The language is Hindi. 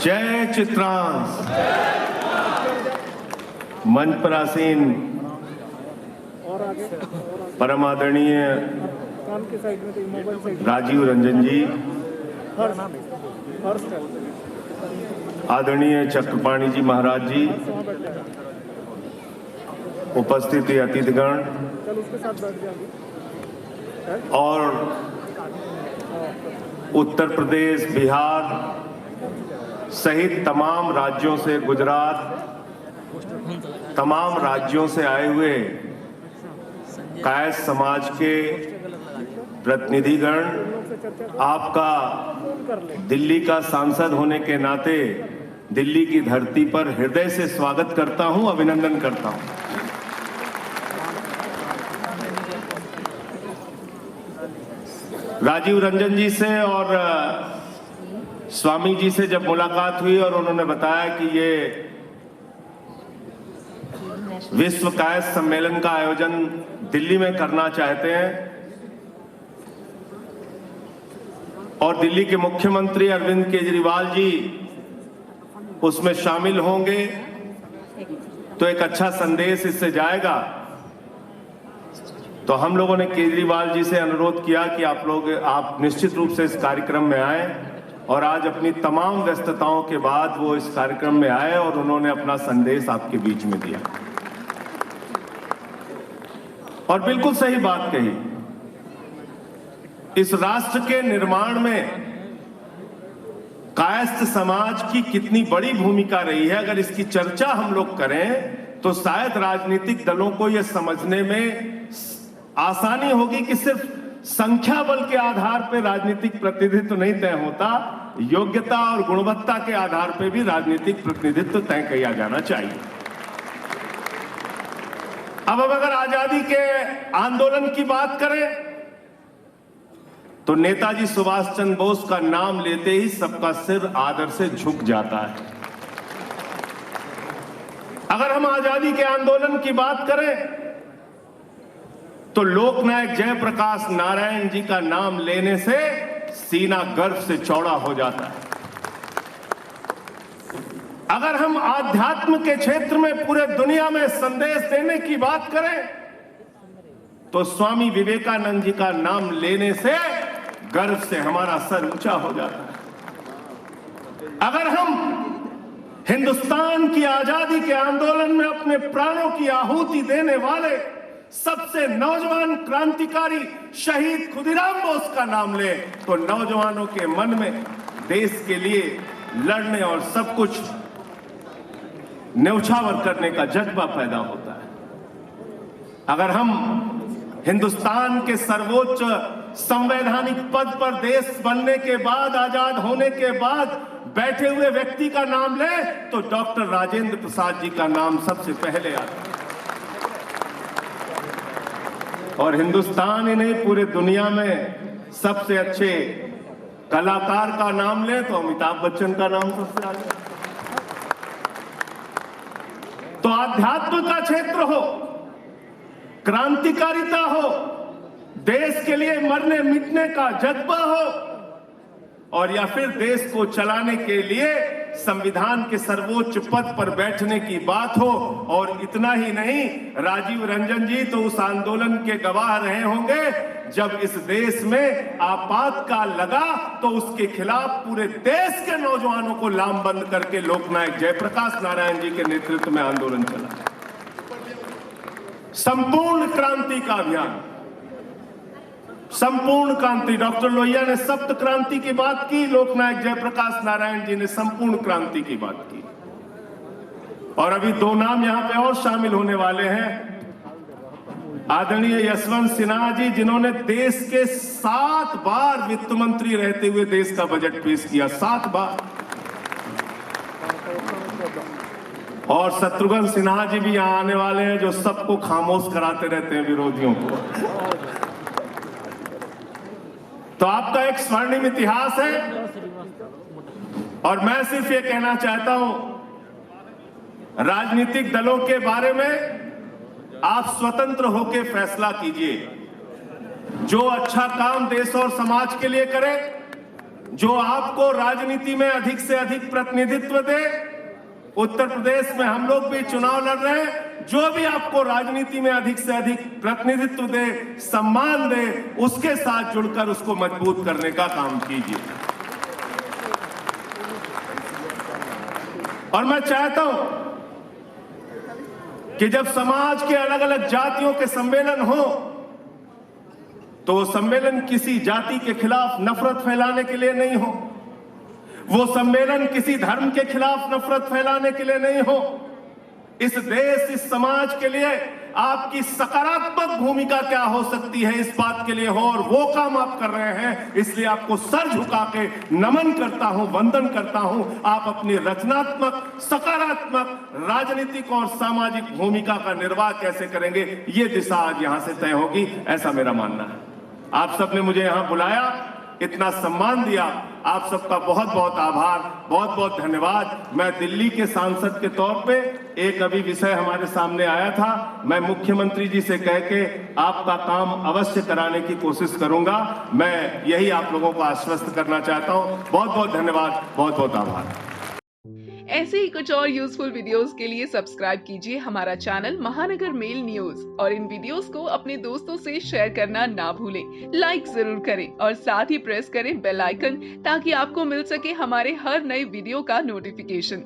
जय चित्रांश। मंच पर आसीन परम आदरणीय राजीव रंजन जी, आदरणीय चक्रपाणी जी महाराज जी, उपस्थित अतिथिगण और उत्तर प्रदेश, बिहार सहित तमाम राज्यों से, गुजरात, तमाम राज्यों से आए हुए कायस्थ समाज के प्रतिनिधिगण, आपका दिल्ली का सांसद होने के नाते दिल्ली की धरती पर हृदय से स्वागत करता हूं, अभिनंदन करता हूं। राजीव रंजन जी से और स्वामी जी से जब मुलाकात हुई और उन्होंने बताया कि ये विश्व कायस्थ सम्मेलन का आयोजन दिल्ली में करना चाहते हैं और दिल्ली के मुख्यमंत्री अरविंद केजरीवाल जी उसमें शामिल होंगे, तो एक अच्छा संदेश इससे जाएगा। तो हम लोगों ने केजरीवाल जी से अनुरोध किया कि आप निश्चित रूप से इस कार्यक्रम में आए, और आज अपनी तमाम व्यस्तताओं के बाद वो इस कार्यक्रम में आए और उन्होंने अपना संदेश आपके बीच में दिया और बिल्कुल सही बात कही। इस राष्ट्र के निर्माण में कायस्थ समाज की कितनी बड़ी भूमिका रही है, अगर इसकी चर्चा हम लोग करें तो शायद राजनीतिक दलों को यह समझने में आसानी होगी कि सिर्फ संख्या बल के आधार पर राजनीतिक प्रतिनिधित्व नहीं तय होता, योग्यता और गुणवत्ता के आधार पर भी राजनीतिक प्रतिनिधित्व तय किया जाना चाहिए। अब अगर आजादी के आंदोलन की बात करें तो नेताजी सुभाष चंद्र बोस का नाम लेते ही सबका सिर आदर से झुक जाता है। अगर हम आजादी के आंदोलन की बात करें तो लोकनायक जयप्रकाश नारायण जी का नाम लेने से सीना गर्व से चौड़ा हो जाता है। अगर हम आध्यात्म के क्षेत्र में पूरे दुनिया में संदेश देने की बात करें तो स्वामी विवेकानंद जी का नाम लेने से गर्व से हमारा सर ऊंचा हो जाता है। अगर हम हिंदुस्तान की आजादी के आंदोलन में अपने प्राणों की आहुति देने वाले सबसे नौजवान क्रांतिकारी शहीद खुदीराम बोस का नाम ले तो नौजवानों के मन में देश के लिए लड़ने और सब कुछ न्यौछावर करने का जज्बा पैदा होता है। अगर हम हिंदुस्तान के सर्वोच्च संवैधानिक पद पर देश बनने के बाद, आजाद होने के बाद बैठे हुए व्यक्ति का नाम ले तो डॉक्टर राजेंद्र प्रसाद जी का नाम सबसे पहले आता है। और हिंदुस्तान ही नहीं, पूरे दुनिया में सबसे अच्छे कलाकार का नाम ले तो अमिताभ बच्चन का नाम सबसे आगे। तो आध्यात्म का क्षेत्र हो, क्रांतिकारिता हो, देश के लिए मरने मिटने का जज्बा हो, और या फिर देश को चलाने के लिए संविधान के सर्वोच्च पद पर बैठने की बात हो। और इतना ही नहीं, राजीव रंजन जी तो उस आंदोलन के गवाह रहे होंगे जब इस देश में आपातकाल लगा तो उसके खिलाफ पूरे देश के नौजवानों को लामबंद करके लोकनायक जयप्रकाश नारायण जी के नेतृत्व में आंदोलन चला। संपूर्ण क्रांति का अभियान, संपूर्ण क्रांति। डॉक्टर लोहिया ने सप्त क्रांति की बात की, लोकनायक जयप्रकाश नारायण जी ने संपूर्ण क्रांति की बात की। और अभी दो नाम यहां पे और शामिल होने वाले हैं, आदरणीय यशवंत सिन्हा जी, जिन्होंने देश के 7 बार वित्त मंत्री रहते हुए देश का बजट पेश किया, 7 बार। और शत्रुघ्न सिन्हा जी भी यहां आने वाले हैं, जो सबको खामोश कराते रहते हैं, विरोधियों को। तो आपका एक स्वर्णिम इतिहास है और मैं सिर्फ ये कहना चाहता हूं, राजनीतिक दलों के बारे में आप स्वतंत्र होकर फैसला कीजिए। जो अच्छा काम देश और समाज के लिए करे जो आपको राजनीति में अधिक से अधिक प्रतिनिधित्व दे। उत्तर प्रदेश में हम लोग भी चुनाव लड़ रहे हैं, जो भी आपको राजनीति में अधिक से अधिक प्रतिनिधित्व दे, सम्मान दे, उसके साथ जुड़कर उसको मजबूत करने का काम कीजिए। और मैं चाहता हूं कि जब समाज के अलग अलग जातियों के सम्मेलन हो तो वो सम्मेलन किसी जाति के खिलाफ नफरत फैलाने के लिए नहीं हो, वो सम्मेलन किसी धर्म के खिलाफ नफरत फैलाने के लिए नहीं हो। इस देश, इस समाज के लिए आपकी सकारात्मक भूमिका क्या हो सकती है, इस बात के लिए हो, और वो काम आप कर रहे हैं। इसलिए आपको सर झुका के नमन करता हूं, वंदन करता हूं। आप अपनी रचनात्मक, सकारात्मक राजनीतिक और सामाजिक भूमिका का निर्वाह कैसे करेंगे, ये दिशा आज यहां से तय होगी, ऐसा मेरा मानना है। आप सबने मुझे यहां बुलाया, इतना सम्मान दिया, आप सबका बहुत बहुत आभार, बहुत बहुत धन्यवाद। मैं दिल्ली के सांसद के तौर पे एक अभी विषय हमारे सामने आया था, मैं मुख्यमंत्री जी से कह के आपका काम अवश्य कराने की कोशिश करूंगा। मैं यही आप लोगों को आश्वस्त करना चाहता हूं। बहुत बहुत धन्यवाद, बहुत बहुत आभार। ऐसे ही कुछ और यूजफुल वीडियोस के लिए सब्सक्राइब कीजिए हमारा चैनल महानगर मेल न्यूज और इन वीडियोस को अपने दोस्तों से शेयर करना ना भूलें। लाइक जरूर करें और साथ ही प्रेस करें बेल आइकन ताकि आपको मिल सके हमारे हर नए वीडियो का नोटिफिकेशन।